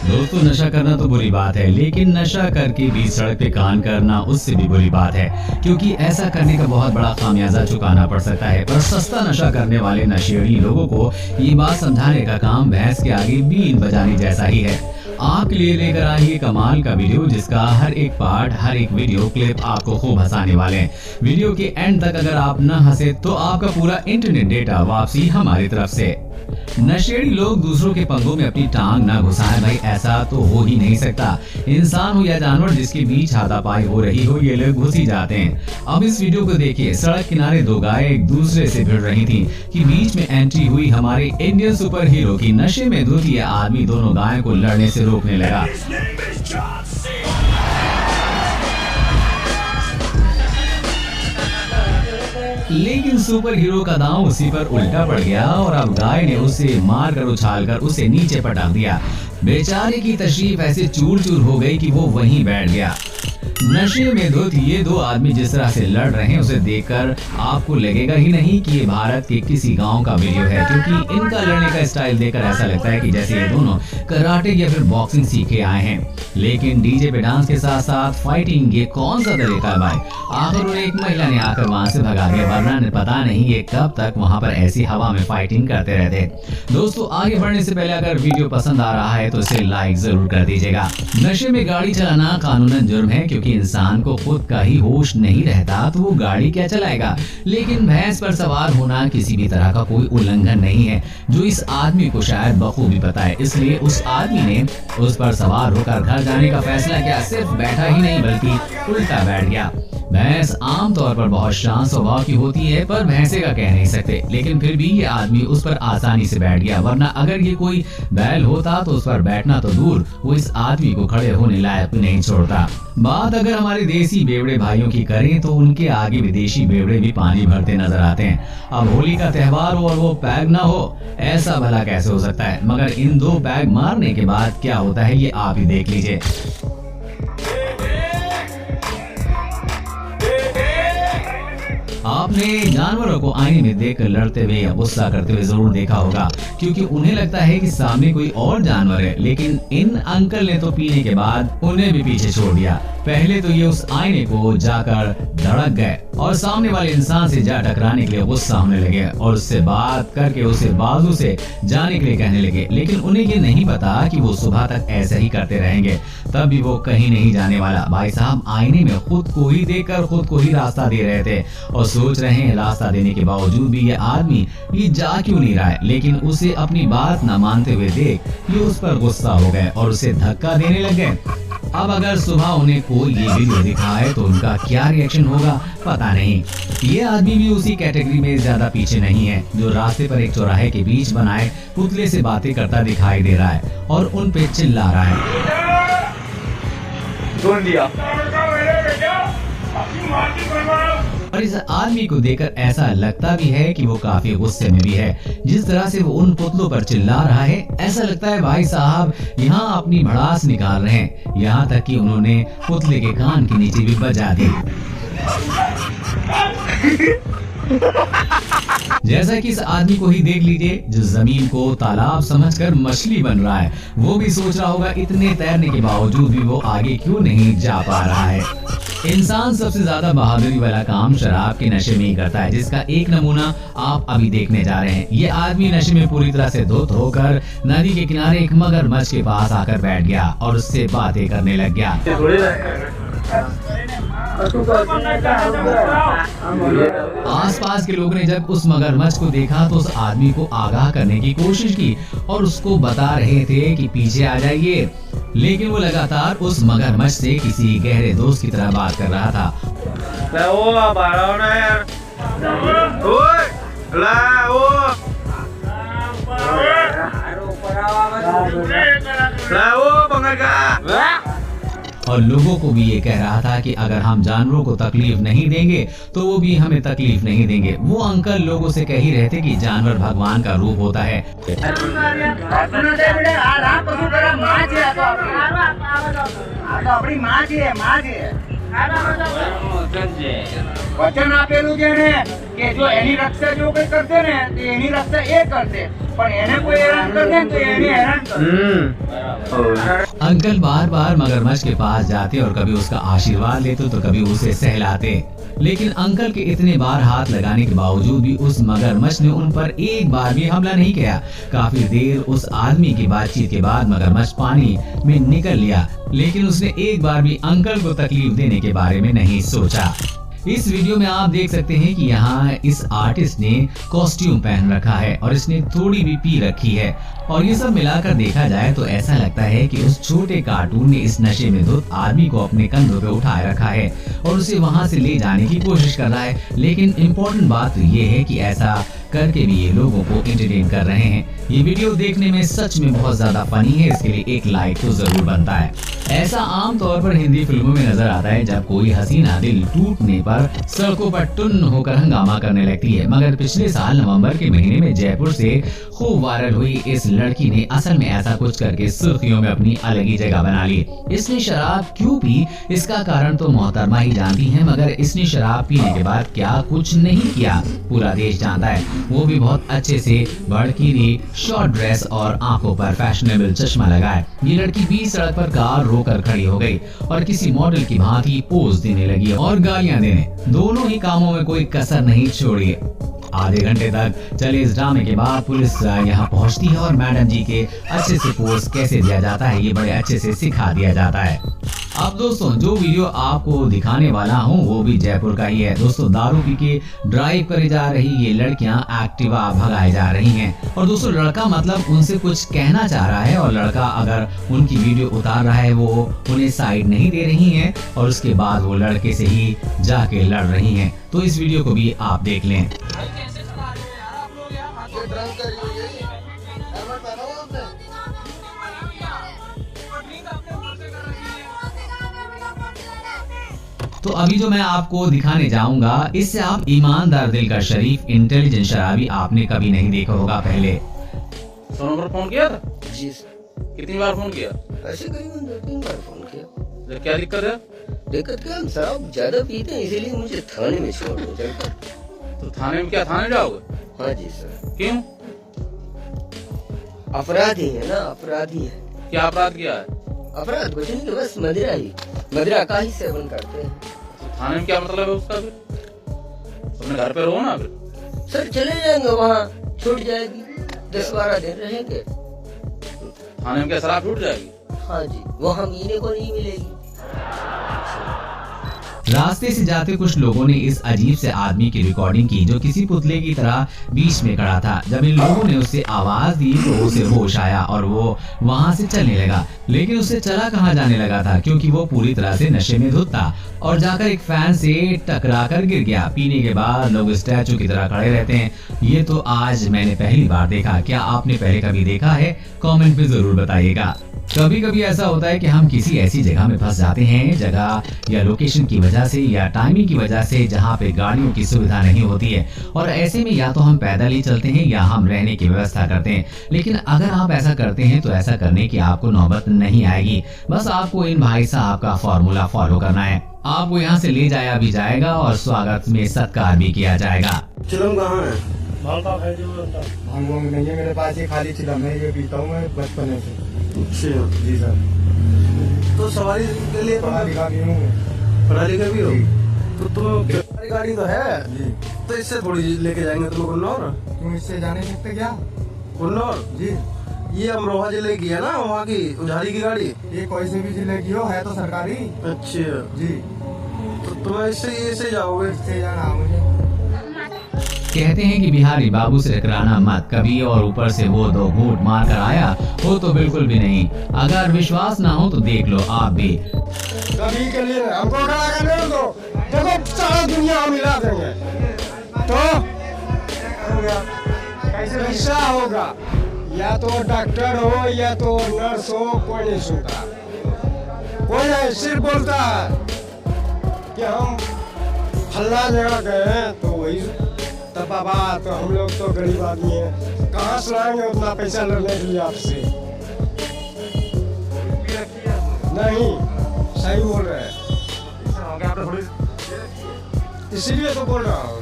दोस्तों, नशा करना तो बुरी बात है, लेकिन नशा करके भी सड़क पे कान करना उससे भी बुरी बात है, क्योंकि ऐसा करने का बहुत बड़ा खामियाजा चुकाना पड़ सकता है। पर सस्ता नशा करने वाले नशेड़ी लोगों को ये बात समझाने का काम भैंस के आगे बीन बजाने जैसा ही है। आपके लिए लेकर आइए कमाल का वीडियो, जिसका हर एक पार्ट, हर एक वीडियो क्लिप आपको खूब हंसाने वाले हैं। वीडियो के एंड तक अगर आप न हंसे तो आपका पूरा इंटरनेट डेटा वापसी हमारी तरफ से। नशेड़ी लोग दूसरों के पंगों में अपनी टांग ना घुसाएं भाई, ऐसा तो हो ही नहीं सकता। इंसान हो या जानवर जिसके बीच हाथापाई हो रही हो, ये लोग घुस ही जाते हैं। अब इस वीडियो को देखिए। सड़क किनारे दो गाय एक दूसरे से भिड़ रही थीं कि बीच में एंट्री हुई हमारे इंडियन सुपर हीरो की। नशे में धुत ये आदमी दोनों गायों को लड़ने से रोकने लगा। लेकिन सुपर हीरो का दांव उसी पर उल्टा पड़ गया और अब गाय ने उसे मारकर उछालकर उसे नीचे पटक दिया। बेचारे की तशरीफ ऐसे चूर चूर हो गई कि वो वहीं बैठ गया। नशे में धुत ये दो आदमी जिस तरह से लड़ रहे हैं, उसे देखकर आपको लगेगा ही नहीं कि ये भारत के किसी गांव का वीडियो है, क्योंकि इनका लड़ने का स्टाइल देखकर ऐसा लगता है कि जैसे ये दोनों कराटे या फिर बॉक्सिंग सीखे आए हैं। लेकिन डीजे पे डांस के साथ साथ फाइटिंग, ये कौन सा तरीका है भाई? आखिर उन्हें एक महिला ने आकर वहाँ से भगा दिया, वरना पता नहीं ये कब तक वहाँ पर ऐसी हवा में फाइटिंग करते रहते। दोस्तों, आगे बढ़ने से पहले अगर वीडियो पसंद आ रहा है तो इसे लाइक जरूर कर दीजिएगा। नशे में गाड़ी चलाना कानूनन जुर्म है, क्योंकि इंसान को खुद का ही होश नहीं रहता तो वो गाड़ी क्या चलाएगा। लेकिन भैंस पर सवार होना किसी भी तरह का कोई उल्लंघन नहीं है, जो इस आदमी को शायद बखूबी पता है। इसलिए उस आदमी ने उस पर सवार होकर घर जाने का फैसला किया। सिर्फ बैठा ही नहीं बल्कि उल्टा बैठ गया। भैंस आमतौर पर बहुत शांत स्वभाव की होती है, पर भैंसे का कह नहीं सकते। लेकिन फिर भी ये आदमी उस पर आसानी से बैठ गया, वरना अगर ये कोई बैल होता तो उस पर बैठना तो दूर, वो इस आदमी को खड़े होने लायक नहीं छोड़ता। बात अगर हमारे देसी बेवड़े भाइयों की करें तो उनके आगे विदेशी बेवड़े भी पानी भरते नजर आते हैं। अब होली का त्योहार हो और वो पैग ना हो, ऐसा भला कैसे हो सकता है? मगर इन दो पैग मारने के बाद क्या होता है, ये आप ही देख लीजिए। आपने जानवरों को आईने में देखकर लड़ते हुए या गुस्सा करते हुए जरूर देखा होगा, क्योंकि उन्हें लगता है कि सामने कोई और जानवर है। लेकिन इन अंकल ने तो पीने के बाद उन्हें भी पीछे छोड़ दिया। पहले तो ये उस आईने को जाकर धड़क गए और सामने वाले इंसान से जा टकराने के लिए गुस्सा होने लगे और उससे बात करके उसे बाजू से जाने के लिए कहने लगे। लेकिन उन्हें ये नहीं पता कि वो सुबह तक ऐसे ही करते रहेंगे, तब भी वो कहीं नहीं जाने वाला। भाई साहब आईने में खुद को ही देखकर खुद को ही रास्ता दे रहे थे और सोच रहे हैं रास्ता देने के बावजूद भी ये आदमी ये जा क्यों नहीं रहा है। लेकिन उसे अपनी बात न मानते हुए देख ये उस पर गुस्सा हो गए और उसे धक्का देने लग गए। अब अगर सुबह उन्हें कोई ये वीडियो दिखाए तो उनका क्या रिएक्शन होगा पता नहीं। ये आदमी भी उसी कैटेगरी में ज्यादा पीछे नहीं है, जो रास्ते पर एक चौराहे के बीच बनाए पुतले से बातें करता दिखाई दे रहा है और उन पे चिल्ला रहा है। और इस आदमी को देखकर ऐसा लगता भी है कि वो काफी गुस्से में भी है। जिस तरह से वो उन पुतलों पर चिल्ला रहा है, ऐसा लगता है भाई साहब यहाँ अपनी भड़ास निकाल रहे हैं। यहाँ तक कि उन्होंने पुतले के कान के नीचे भी बजा दी। जैसा कि इस आदमी को ही देख लीजिए, जो जमीन को तालाब समझकर मछली बन रहा है। वो भी सोच रहा होगा इतने तैरने के बावजूद भी वो आगे क्यों नहीं जा पा रहा है। इंसान सबसे ज्यादा बहादुरी वाला काम शराब के नशे में ही करता है, जिसका एक नमूना आप अभी देखने जा रहे हैं। ये आदमी नशे में पूरी तरह से धुत होकर नदी के किनारे एक मगरमच्छ के पास आकर बैठ गया और उससे बातें करने लग गया। आसपास के लोगों ने जब उस मगरमच्छ को देखा तो उस आदमी को आगाह करने की कोशिश की और उसको बता रहे थे कि पीछे आ जाइए। लेकिन वो लगातार उस मगरमच्छ से किसी गहरे दोस्त की तरह बात कर रहा था। और लोगों को भी ये कह रहा था कि अगर हम जानवरों को तकलीफ नहीं देंगे तो वो भी हमें तकलीफ नहीं देंगे। वो अंकल लोगों से कह ही रहे थे कि जानवर भगवान का रूप होता है। વચન આપેલું છે ને કે જો એની રક્ષા જો કોઈ કરશે ને તો એની રક્ષા એ કરશે, પણ એને કોઈ હેરાન કરશે ને तो એને હેરાन करશે। अंकल बार बार मगरमच्छ के पास जाते और कभी उसका आशीर्वाद लेते तो कभी उसे सहलाते, लेकिन अंकल के इतने बार हाथ लगाने के बावजूद भी उस मगरमच्छ ने उन पर एक बार भी हमला नहीं किया। काफी देर उस आदमी की बातचीत के बाद मगरमच्छ पानी में निकल लिया, लेकिन उसने एक बार भी अंकल को तकलीफ देने के बारे में नहीं सोचा। इस वीडियो में आप देख सकते हैं कि यहाँ इस आर्टिस्ट ने कॉस्ट्यूम पहन रखा है और इसने थोड़ी भी पी रखी है, और ये सब मिलाकर देखा जाए तो ऐसा लगता है कि उस छोटे कार्टून ने इस नशे में धुत आदमी को अपने कंधों पे उठाए रखा है और उसे वहाँ से ले जाने की कोशिश कर रहा है। लेकिन इम्पोर्टेंट बात तो ये है कि ऐसा करके भी ये लोगों को एंटरटेन कर रहे हैं। ये वीडियो देखने में सच में बहुत ज्यादा फनी है, इसके लिए एक लाइक तो जरूर बनता है। ऐसा आम तौर पर हिंदी फिल्मों में नजर आता है जब कोई हसीना दिल टूटने पर सड़कों पर टुन्न होकर हंगामा करने लगती है, मगर पिछले साल नवंबर के महीने में जयपुर से खूब वायरल हुई इस लड़की ने असल में ऐसा कुछ करके सुर्खियों में अपनी अलग ही जगह बना ली। इसने शराब क्यों पी, इसका कारण तो मोहतरमा ही जानती है, मगर इसने शराब पीने के बाद क्या कुछ नहीं किया पूरा देश जानता है, वो भी बहुत अच्छे से। भड़कीली शॉर्ट ड्रेस और आंखों पर फैशनेबल चश्मा लगाए ये लड़की बीच सड़क पर कार रोकर खड़ी हो गई और किसी मॉडल की भांति पोज देने लगी और गालियां देने। दोनों ही कामों में कोई कसर नहीं छोड़ी। आधे घंटे तक चले इस ड्रामे के बाद पुलिस यहाँ पहुँचती है और मैडम जी के अच्छे से पोज कैसे दिया जाता है ये बड़े अच्छे से सिखा दिया जाता है। अब दोस्तों जो वीडियो आपको दिखाने वाला हूँ वो भी जयपुर का ही है। दोस्तों दारू पी के ड्राइव करे जा रही ये लड़कियां एक्टिवा भगाए जा रही हैं, और दोस्तों लड़का मतलब उनसे कुछ कहना चाह रहा है और लड़का अगर उनकी वीडियो उतार रहा है वो उन्हें साइड नहीं दे रही है और उसके बाद वो लड़के से ही जाके लड़ रही हैं। तो इस वीडियो को भी आप देख लें। तो अभी जो मैं आपको दिखाने जाऊंगा इससे आप ईमानदार दिल का शरीफ इंटेलिजेंट शराबी आपने कभी नहीं देखा होगा पहले। सोनू पर फोन किया था? जी सर। कितनी बार फोन किया? ऐसे करीबन 2-3 बार फोन किया। क्या दिक्कत है? दिक्कत क्या, हम शराब ज्यादा पीते हैं इसीलिए मुझे थाने में छोड़ दो चलकर। तो थाने में क्या थाने जाओगे? हाँ जी सर। क्यों? अपराधी है ना, अपराधी है। क्या अपराध किया है? अपराध कुछ नहीं, बस मदिरा का ही सेवन करते हैं। थाने में क्या मतलब है उसका? फिर अपने घर पे रहो ना। फिर सर चले जाएंगे, वहाँ छूट जाएगी, 10-12 दिन रहेंगे। थाने में क्या शराब छूट जाएगी? हाँ जी, वहाँ पीने को नहीं मिलेगी। रास्ते से जाते कुछ लोगों ने इस अजीब से आदमी की रिकॉर्डिंग की जो किसी पुतले की तरह बीच में खड़ा था। जब इन लोगों ने उसे आवाज दी तो उसे होश आया और वो वहां से चलने लगा, लेकिन उसे चला कहाँ जाने लगा था क्योंकि वो पूरी तरह से नशे में धुत था और जाकर एक फैन से टकरा कर गिर गया। पीने के बाद लोग स्टैचू की तरह खड़े रहते हैं, ये तो आज मैंने पहली बार देखा। क्या आपने पहले कभी देखा है? कमेंट में जरूर बताइएगा। कभी कभी ऐसा होता है कि हम किसी ऐसी जगह में फंस जाते हैं, जगह या लोकेशन की वजह से या टाइमिंग की वजह से जहाँ पे गाड़ियों की सुविधा नहीं होती है, और ऐसे में या तो हम पैदल ही चलते हैं या हम रहने की व्यवस्था करते हैं। लेकिन अगर आप ऐसा करते हैं तो ऐसा करने की आपको नौबत नहीं आएगी। बस आपको इन भाई साहब का फॉर्मूला फॉलो करना है। आपको यहाँ से ले जाया भी जाएगा और स्वागत में सत्कार भी किया जाएगा। चिलम कहाँ है? भांग वांग नहीं है मेरे पास, ये खाली चिलम है, ये पीता हूँ मैं बचपन से। अच्छा जी सर। तो सवारी के लिए पढ़ा लिखा भी हूँ। पढ़ा लिखा भी हो? जी। तो तुम गाड़ी तो है जी। तो इससे थोड़ी लेके जाएंगे तुम कुन्नौर। तुम इससे जाने सकते क्या? कुन्नौर जी। ये अमरोहा जिले की है ना, वहाँ की उधारी की गाड़ी। ये कोई से भी जिले की हो, है तो सरकारी। अच्छा जी। तो तुम इससे जाओगे? इससे जाना मुझे। कहते हैं कि बिहारी बाबू से टकराना मत कभी, और ऊपर से वो 2 घूंट मार कर आया हो तो बिल्कुल भी नहीं। अगर विश्वास ना हो तो देख लो आप भी। कभी के लिए हमको खड़ा करने दो, देखो सारा दुनिया हम हिला देंगे तो कैसा होगा? या तो डॉक्टर हो या तो नर्स हो, कोई नहीं सुनता, कोई नहीं, सिर्फ बोलता है कि हम फल्ला जगह गए हैं तो वही। तब बाबा तो हम लोग तो गरीब आदमी हैं, कहाँ से लाएंगे उतना पैसा लड़ने के लिए आपसे? नहीं, सही बोल रहे हैं। थोड़ी इसीलिए तो बोल रहा हूँ।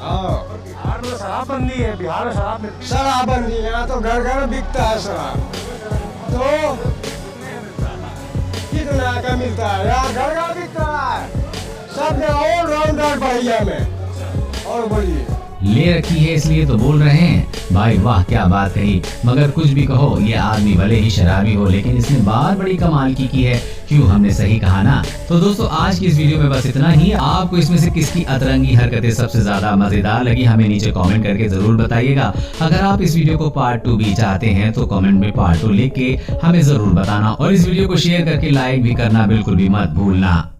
हाँ, बिहार में शराबबंदी है, बिहार में शराब मिलती शराबबंदी है, यहाँ तो घर घर बिकता है शराब। तो कितना का मिलता है? यहाँ घर घर बिकता है, सब ऑल राउंडर बढ़िया में। और बोलिए, ले रखी है इसलिए तो बोल रहे हैं। भाई वाह क्या बात कही। मगर कुछ भी कहो, ये आदमी भले ही शराबी हो लेकिन इसने बात बड़ी कमाल की है। क्यों, हमने सही कहा ना। तो दोस्तों आज की इस वीडियो में बस इतना ही। आपको इसमें से किसकी अतरंगी हरकतें सबसे ज्यादा मजेदार लगी हमें नीचे कमेंट करके जरूर बताइएगा। अगर आप इस वीडियो को पार्ट 2 भी चाहते हैं तो कमेंट में पार्ट 2 लिख के हमें जरूर बताना और इस वीडियो को शेयर करके लाइक भी करना बिल्कुल भी मत भूलना।